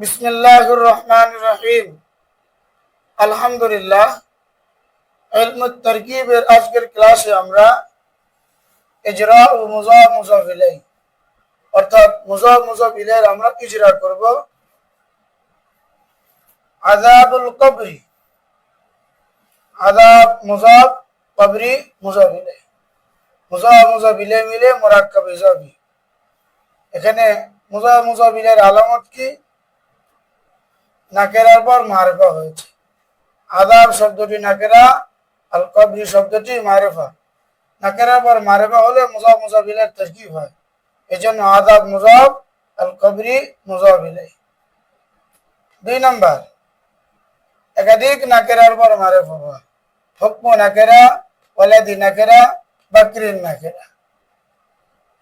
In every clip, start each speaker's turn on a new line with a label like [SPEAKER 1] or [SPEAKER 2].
[SPEAKER 1] বিসমিল্লাহির রহমানির রহিম। আলহামদুলিল্লাহ। ইলমুত তারকিবের আজকের ক্লাসে আমরা ইজরা ও মুযাফ মুযাফ ইলাইহি অর্থাৎ মুযাফ মুযাফ ইলাইহির আমরা ইজরা করব। আযাবুল কবরি, আযাব মুযাফ, কবরি মুযাফ ইলাইহি, মুযাফ মুযাফ ইলাইহি মিলে মুরাক্কাব ইজাফি। এখানে মুযাফ মুযাফ ইলাইহির আলামত কি? নাকেরার পর মারিফা হয়েছে। আযাব শব্দটি নাকেরা, আল কবরি শব্দটি মারিফা। নাকেরার পর মারিফা হলে মুযাফ মুযাফ ইলাইহির তারকিব হয়। এজন্য আযাব মুযাফ, আল কবরি মুযাফ ইলাইহি। 2 নাম্বার, একাধিক নাকেরার পর মারিফা হওয়া। হুকম নাকেরা, ওয়ালাদি নাকেরা, বাকরিন নাকেরা।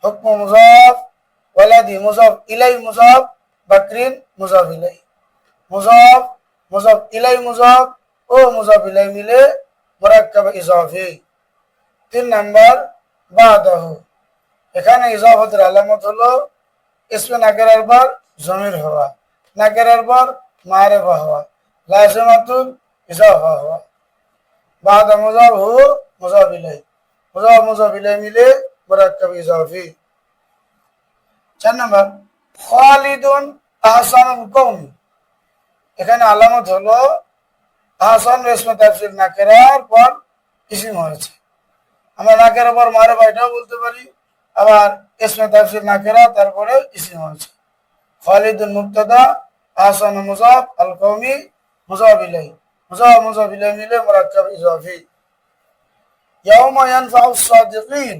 [SPEAKER 1] হুকম মুযাফ, ওয়ালাদি মুযাফ ইলাইহি মুযাফ, বাকরিন মুযাফ ইলাইহি। মুযাফ মুযাফ ইলাইহি মুযাফ ও মুযাফ ইলাইহি মিলে মুরাক্কাব ইজাফি। 3 নাম্বার, বাদাহু। এখানে ইজাফতের আলামত হলো ইসমে নাকেরার পর জমির হওয়া, নাকেরার পর মারিফা হওয়া, লাজিমাতুল ইজাফা হওয়া। বাদা মুযাফ হু মুযাফ ইলাইহি, মুযাফ মুযাফ ইলাইহি মিলে মুরাক্কাব ইজাফি। 4 নাম্বার, খালিদুন আহসানুল কওমি। এখানে আলামত হলো আহসান ইসমে তাফসীর নাকেরার পর ইসম হয়েছে। আমরা নাকেরার পর মারিফা এটাও বলতে পারি, আবার ইসমে তাফসীর নাকেরা তারপরে ইসম হয়েছে। খালিদুন মুবতাদা, আহসান মুযাফ, আল কওমি মুযাফ ইলাইহি, মুযাফ মুযাফ ইলাইহি মিলে মুরাক্কাব ইজাফি। ইয়াউমা ইয়ানফাউ সাদিকিন,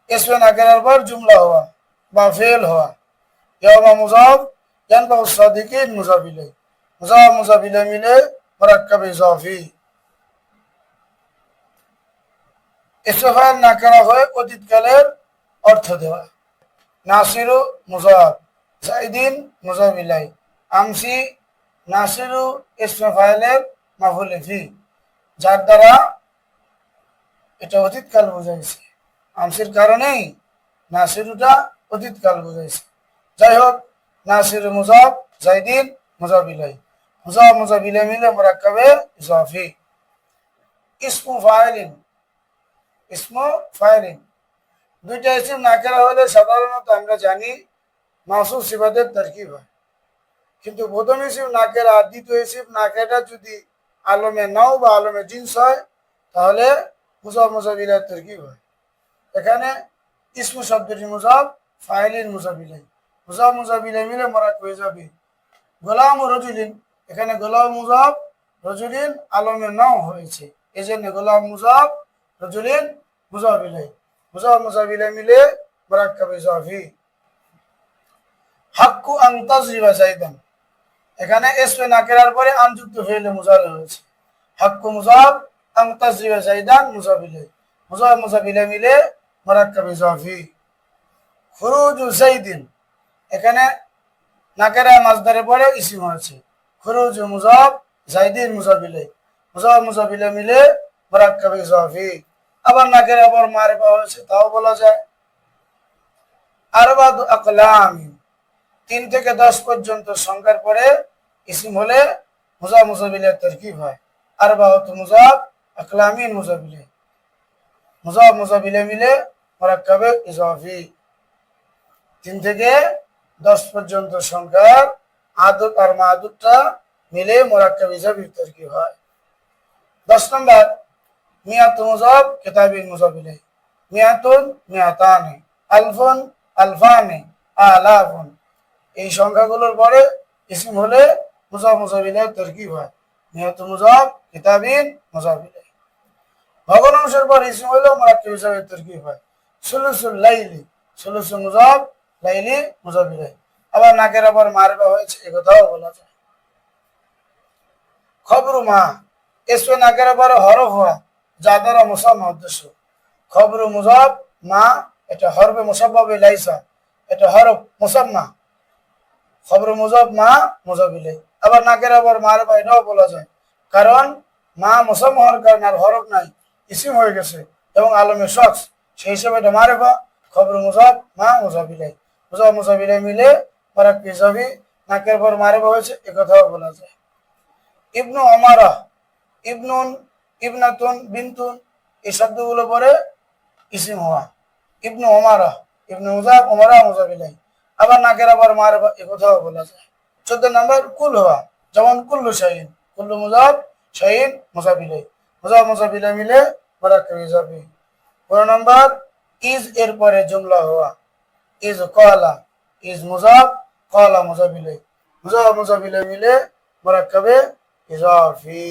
[SPEAKER 1] ইসমে নাকেরার পর জুমলা হওয়া বা ফেল হওয়া। ইয়াউমা মুযাফ, ইয়ানফাউ সাদিকিন মুযাফ ইলাইহি, মুযাফ মুযাফ ইলাইহি মিলে মুরাক্কাব ইজাফি। ইস্তেফাল নাকেরা হয়ে অতীতকালের অর্থ দেওয়া। নাসিরু মুযাফ, যাইদিন মুযাফ ইলাইহি। আমসি, নাসিরু ইসমে ফাইলের মাফউল ফি, যার দ্বারা এটা অতীতকাল বোঝাইছে। আমসির কারণেই নাসিরুটা অতীতকাল বোঝাইছে। যাই হোক, নাসিরু মুযাফ, যাইদিন মুযাফ ইলাইহি, মুযাফ মুযাফ ইলাইহি মিলে মুরাক্কাবে ইজাফি। ইসমু ফাইলিন, ইসমু ফাইলিন। দুইটা ইসম নাকেরা হলে সাধারণত আমরা জানি মাওসুফ সিফাতের তারকিব হয়। কিন্তু প্রথম ইসম নাকেরা, দ্বিতীয় ইসম নাকেরা যদি আলমে নাও বা আলমে জিন্স হয় তাহলে মুযাফ মুযাফ ইলাইহির তারকিব হয়। এখানে ইসমু শব্দটি মুযাফ, ফাইলিন মুযাফ ইলাইহি, মুযাফ মুযাফ ইলাইহি মিলে মুরাক্কাব ইজাফি। গোলাম রজুলিন, এখানে গোলাম মুযাফ, রজুলিন আলমে নাও হয়েছে, এজন্য গোলাম মুযাফ, রজুলিন মুযাফ ইলাইহি, মুযাফ মুযাফ ইলাইহি মিলে মুরাক্কাব ইজাফি। হাক্কু আন তাজরিবা যাইদান, এখানে ইসমে নাকিরার পরে আন যুক্ত ফেলে মুজারে হয়েছে। হাক্কু মুযাফ, আন তাজরিবা যাইদান মুযাফ ইলাইহি, মুযাফ মুযাফ ইলাইহি মিলে মুরাক্কাব ইজাফি। খুরুজু যাইদিন, এখানে নাকেরা মাজদারের পরে ইসম হয়েছে। খুরুজু মুযাফ, যাইদিন মুযাফ ইলাইহি, মুযাফ মুযাফ ইলাইহি মিলে মুরাক্কাব ইজাফি। আবার নাকেরা পর মারিফা হয়েছে, তাও বলা যায়। আরবাদু আকলামিন, 3 থেকে 10 পর্যন্ত সংখ্যার পরে ইসম হলে মুযাফ মুযাফ ইলাইহির তারকিব হয়। আরবাতু মুযাফ, আকলামিন মুযাফ ইলাইহি, মুযাফ মুযাফ ইলাইহি মিলে মুরাক্কাব ইজাফি। 3 থেকে 10 পর্যন্ত সংখ্যার আদত আর মাদুদটা মিলে মুরাক্কাব ইজাফির তারকিব হয়। 10 নম্বর, মিয়াতু মুযাফ, কিতাবিন মুযাফ ইলাইহি, মিয়াতুন মিয়াতানি, আলফুন আলফানি, আলাফুন। এই সংখ্যাগুলোর পরে ইসম হলে মুযাফ মুযাফ ইলাইহির তারকিব হয়। মিয়াতু মুযাফ, কিতাবিন মুযাফ ইলাইহি। ভগ্নাংশের পর ইসম হলে মুরাক্কাব ইজাফির তারকিব হয়। সুলুসুল লাইলি, সুলুসু মুযাফ, লাইলি মুযাফ ইলাইহি। আবার নাকেরা পর মারিফা হয়েছে, এই কথাও বলা যায়। খবরু মা, ইসমে নাকেরা পরে হরফ হওয়া, যা দ্বারা মুসাম্মা উদ্দেশ্য। খবরু মুযাফ, মা এটা হরফে মুসাব্বাবে লাইসা, এটা হরফ মুসাম্মা। খবরু মুযাফ, মা মুযাফ ইলাইহি। আবার নাকেরা পর মারিফা এটাও বলা যায়, কারণ মা মুসাম্মা হওয়ার কারণে আর হরফ নাই, ইসম হয়ে গেছে এবং আলমে শখস, সেই হিসেবে এটা মারিফা। খবরু মুযাফ, মা মুযাফ ইলাইহি, মুযাফ মুযাফ ইলাইহি মিলে মুরাক্কাব ইজাফি। নাকের পর মারিফা হয়েছে, এ কথাও বলা যায়। ইবনু ওমারা, ইবনুন, ইবনাতুন, বিনতুন, এই শব্দগুলো পরে ইসিম হওয়া। ইবনু ওমারা, ইবনু মুজাফ, ওমারা মুজাফ ইলাইহি। আবার নাকের আবার মারিফা, এ কথাও বলা যায়। 14 নম্বর কুল হওয়া, যেমন কুল্লু শাইইন, কুল্লু মুজাফ, শাইইন মুজাফ ইলাইহি, মুজাফ মুজাফ ইলাইহি মিলে মুরাক্কাব ইজাফি। 15 নম্বর ইজ এর পরে জুমলা হওয়া, ইজ ক্বালা, ইজ মুজাফ, ক্বালা মুজাফ ইলাইহি, মুজাফ মুজাফ ইলাইহি মিলে মুরাক্কাবে ইজাফি।